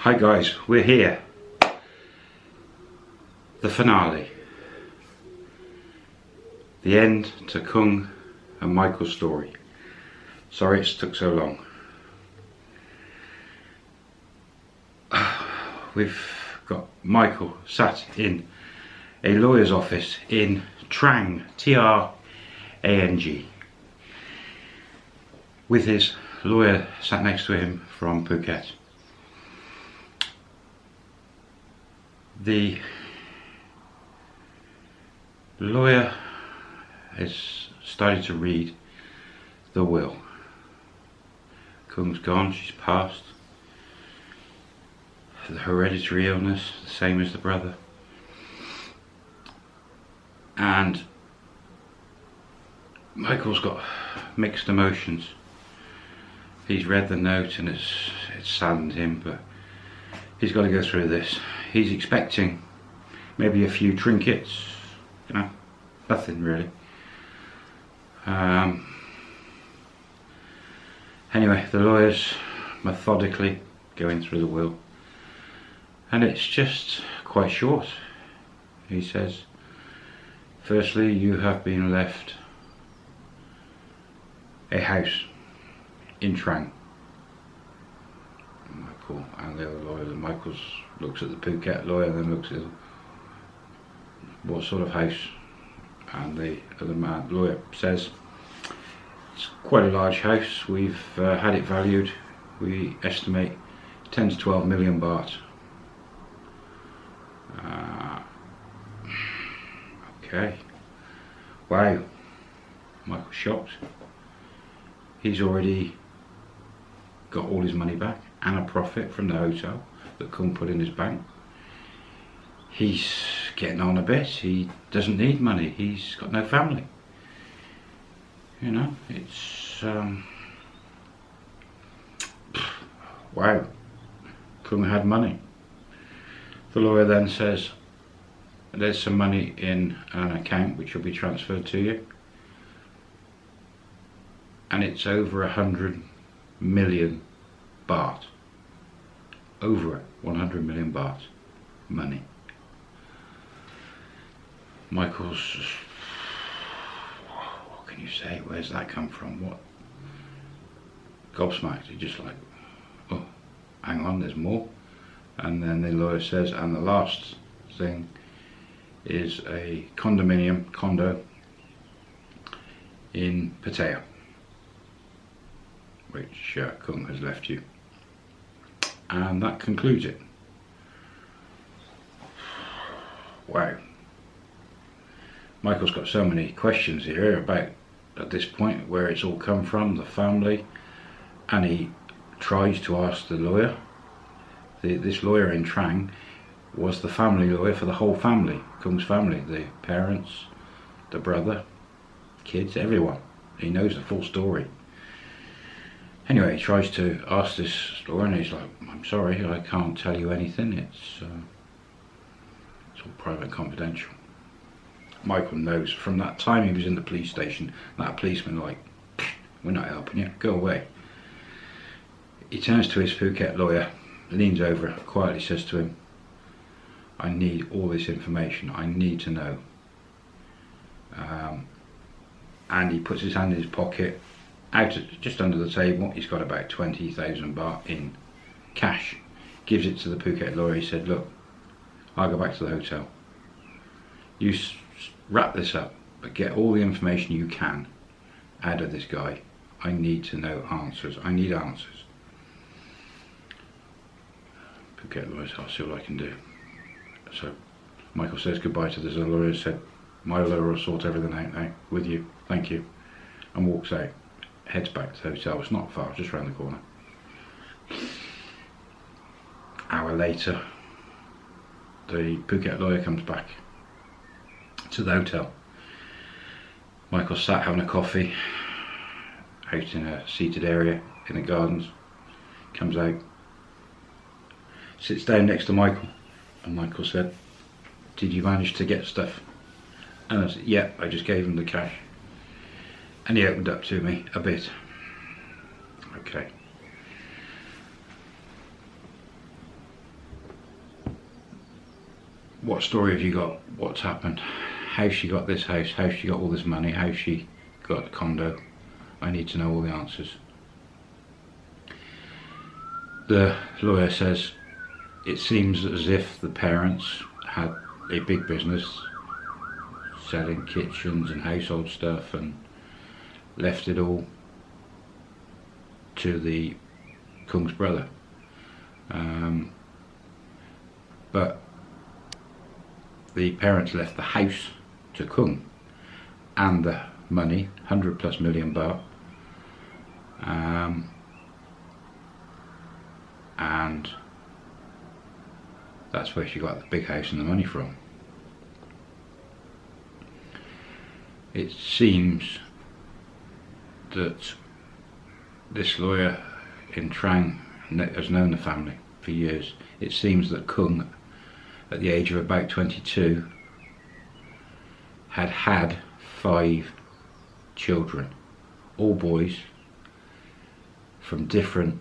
Hi guys, we're here. The finale. The end to Kung and Michael's story. Sorry it's took so long. We've got Michael sat in a lawyer's office in Trang, T-R-A-N-G, with his lawyer sat next to him from Phuket. The lawyer has started to read the will. Kung's gone, she's passed. The hereditary illness, the same as the brother. And Michael's got mixed emotions. He's read the note and it's saddened him, but he's got to go through this. He's expecting maybe a few trinkets, you know, nothing really. Anyway, the lawyer's methodically going through the will, and it's just quite short. He says, firstly, you have been left a house in Trang. Michael and the other lawyer, Michael looks at the Phuket lawyer, then looks at what sort of house, and the other man, lawyer, says it's quite a large house. We've had it valued. We estimate 10 to 12 million baht. Okay. Wow. Michael's shocked. He's already got all his money back and a profit from the hotel that Kung put in his bank. He's getting on a bit. He doesn't need money. He's got no family. You know, it's wow. Kung had money. The lawyer then says, there's some money in an account which will be transferred to you, and it's over 100 million baht. Over 100 million baht money. Michael's, what can you say? Where's that come from? What? Gobsmacked. He's just like, oh, hang on, there's more. And then the lawyer says, and the last thing is a condo in Pattaya, which Kung has left you. And that concludes it. Wow. Michael's got so many questions here about, at this point, where it's all come from, the family, and he tries to ask the lawyer. This lawyer in Trang was the family lawyer for the whole family, Kung's family, the parents, the brother, kids, everyone. He knows the full story. Anyway, he tries to ask this lawyer and he's like, I'm sorry, I can't tell you anything, it's all private and confidential. Michael knows from that time he was in the police station, that policeman like, we're not helping you, go away. He turns to his Phuket lawyer, leans over, quietly says to him, I need all this information, I need to know. And he puts his hand in his pocket, just under the table, he's got about 20,000 baht in cash. Gives it to the Phuket lawyer. He said, look, I'll go back to the hotel. You wrap this up, but get all the information you can out of this guy. I need to know answers. I need answers. Phuket lawyer said, I'll see what I can do. So Michael says goodbye to this other lawyer, said, my lawyer will sort everything out now with you, thank you, and walks out, heads back to the hotel. It's not far, just round the corner. Hour later, the Phuket lawyer comes back to the hotel. Michael's sat having a coffee out in a seated area in the gardens, comes out, sits down next to Michael, and Michael said, did you manage to get stuff? And I said, yeah, I just gave him the cash. And he opened up to me a bit. Okay. what story have you got? What's happened? How she got this house? How she got all this money? How she got the condo? I need to know all the answers. The lawyer says it seems as if the parents had a big business selling kitchens and household stuff and left it all to the Kung's brother. But the parents left the house to Kung and the money, 100+ million baht, and that's where she got the big house and the money from. It seems that this lawyer in Trang has known the family for years. It seems that Kung, at the age of about 22, had 5 children, all boys, from different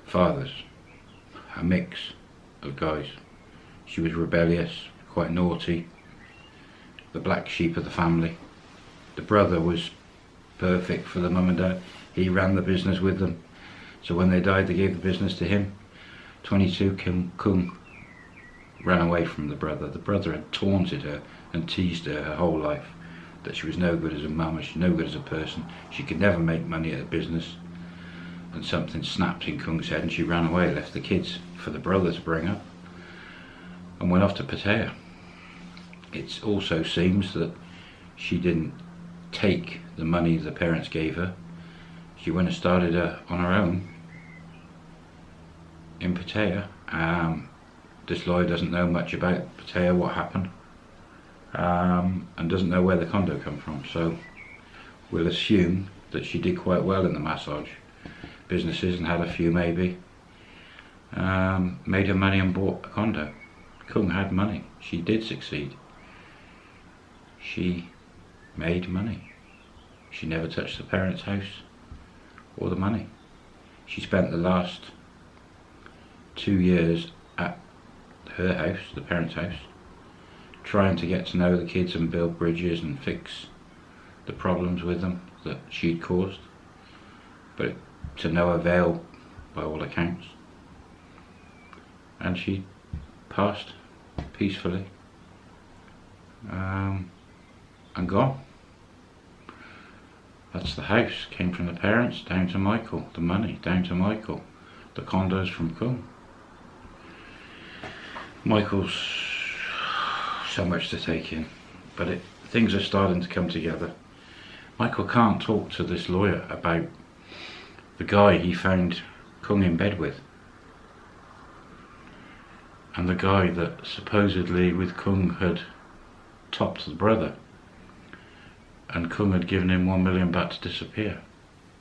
fathers, a mix of guys. She was rebellious, quite naughty, the black sheep of the family. The brother was perfect for the mum and dad. He ran the business with them, so when they died they gave the business to him. 22, Kung ran away from the brother. The brother had taunted her and teased her whole life, that she was no good as a mum, she was no good as a person, she could never make money at a business. And something snapped in Kung's head and she ran away, left the kids for the brother to bring up, and went off to Pattaya. It also seems that she didn't take the money the parents gave her. She went and started on her own in Pattaya. This lawyer doesn't know much about Pattaya, what happened, and doesn't know where the condo come from, so we'll assume that she did quite well in the massage businesses and had a few maybe, made her money and bought a condo. Kung had money, she did succeed, she made money. She never touched the parents' house or the money. She spent the last 2 years at her house, the parents' house, trying to get to know the kids and build bridges and fix the problems with them that she'd caused, but to no avail by all accounts. And she passed peacefully and gone. That's the house, came from the parents down to Michael, the money down to Michael, the condos from Kung. Michael's so much to take in, but things are starting to come together. Michael can't talk to this lawyer about the guy he found Kung in bed with, and the guy that supposedly with Kung had topped the brother, and Kung had given him 1 million baht to disappear.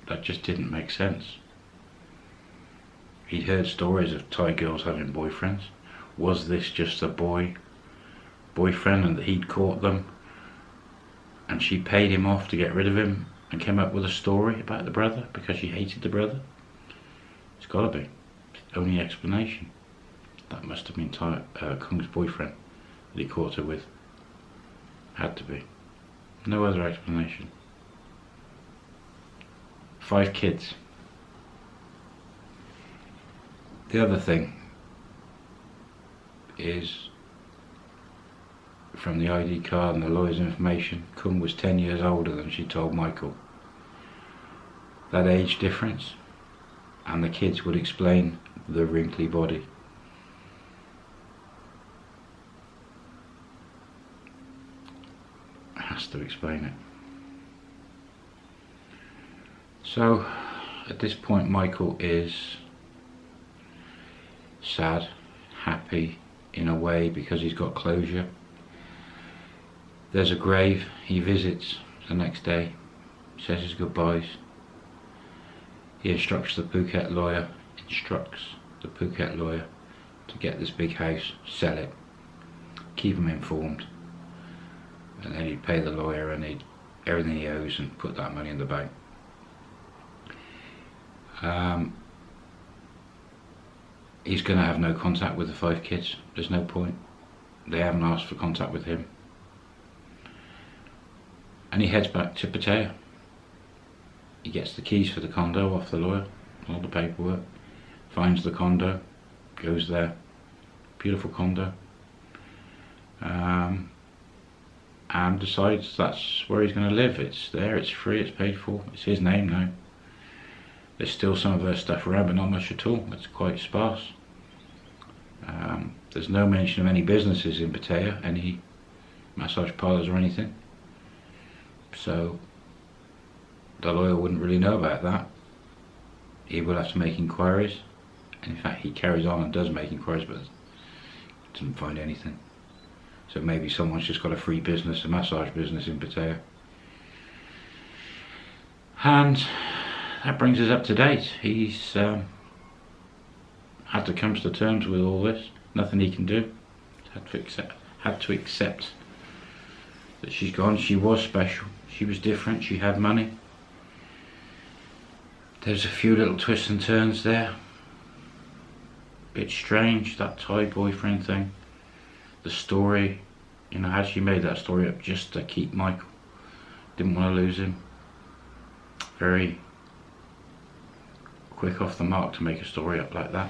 That just didn't make sense. He'd heard stories of Thai girls having boyfriends. Was this just a boyfriend and that he'd caught them and she paid him off to get rid of him and came up with a story about the brother because she hated the brother? It's gotta be. It's the only explanation. That must have been Kung's boyfriend that he caught her with. Had to be. No other explanation. 5 kids. The other thing is, from the ID card and the lawyer's information, Kung was 10 years older than she told Michael. That age difference, and the kids would explain the wrinkly body. Has to explain it. So at this point Michael is sad, happy in a way because he's got closure. There's a grave, he visits the next day, says his goodbyes. He instructs the Phuket lawyer to get this big house, sell it, keep him informed, and then he'd pay the lawyer and everything he owes and put that money in the bank. He's going to have no contact with the 5 kids. There's no point. they haven't asked for contact with him. And he heads back to Pattaya. He gets the keys for the condo off the lawyer, all the paperwork, finds the condo, goes there, beautiful condo, and decides that's where he's going to live. It's there, it's free, it's paid for, it's his name now. There's still some of her stuff around, but not much at all. It's quite sparse. There's no mention of any businesses in Pattaya, any massage parlours or anything. So the lawyer wouldn't really know about that. He will have to make inquiries. In fact, he carries on and does make inquiries, but doesn't find anything. So maybe someone's just got a free business, a massage business in Pattaya. And that brings us up to date. He's had to come to terms with all this. Nothing he can do. Had to accept that she's gone. She was special. She was different. She had money. There's a few little twists and turns there. Bit strange, that Thai boyfriend thing. The story, you know, how she made that story up just to keep Michael. Didn't want to lose him. Very quick off the mark to make a story up like that.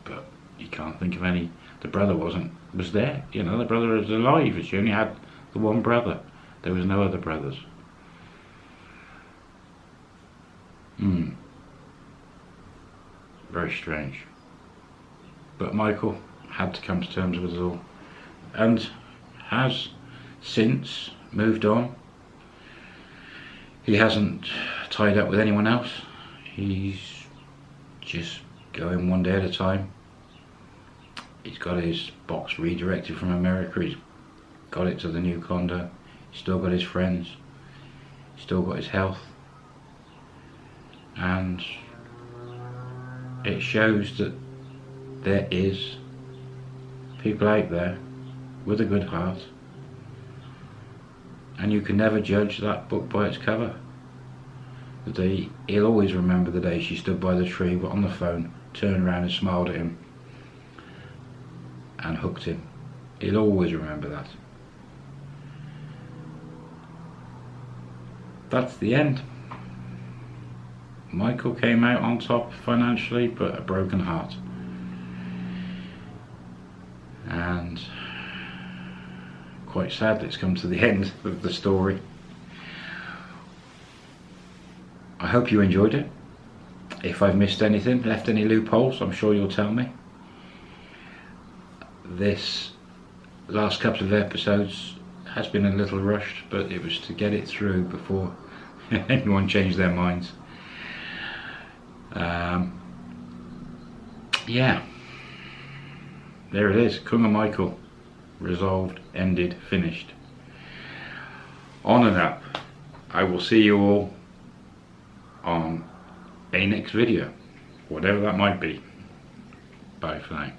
But you can't think of any. The brother was there, you know, the brother was alive. She only had the one brother. There was no other brothers. Very strange. But Michael had to come to terms with it all, and has since moved on. He hasn't tied up with anyone else. He's just going one day at a time. He's got his box redirected from America. He's got it to the new condo. He's still got his friends. He's still got his health. And it shows that there is people out there with a good heart, and you can never judge that book by its cover. He'll always remember the day she stood by the tree on the phone, turned around and smiled at him and hooked him. He'll always remember that. That's the end. Michael came out on top financially, but a broken heart. And quite sad that it's come to the end of the story. I hope you enjoyed it. If I've missed anything, left any loopholes, I'm sure you'll tell me. This last couple of episodes has been a little rushed, but it was to get it through before anyone changed their minds. Yeah, there it is. Kunga Michael, resolved, ended, finished. On and up. I will see you all on a next video, whatever that might be. Bye for now.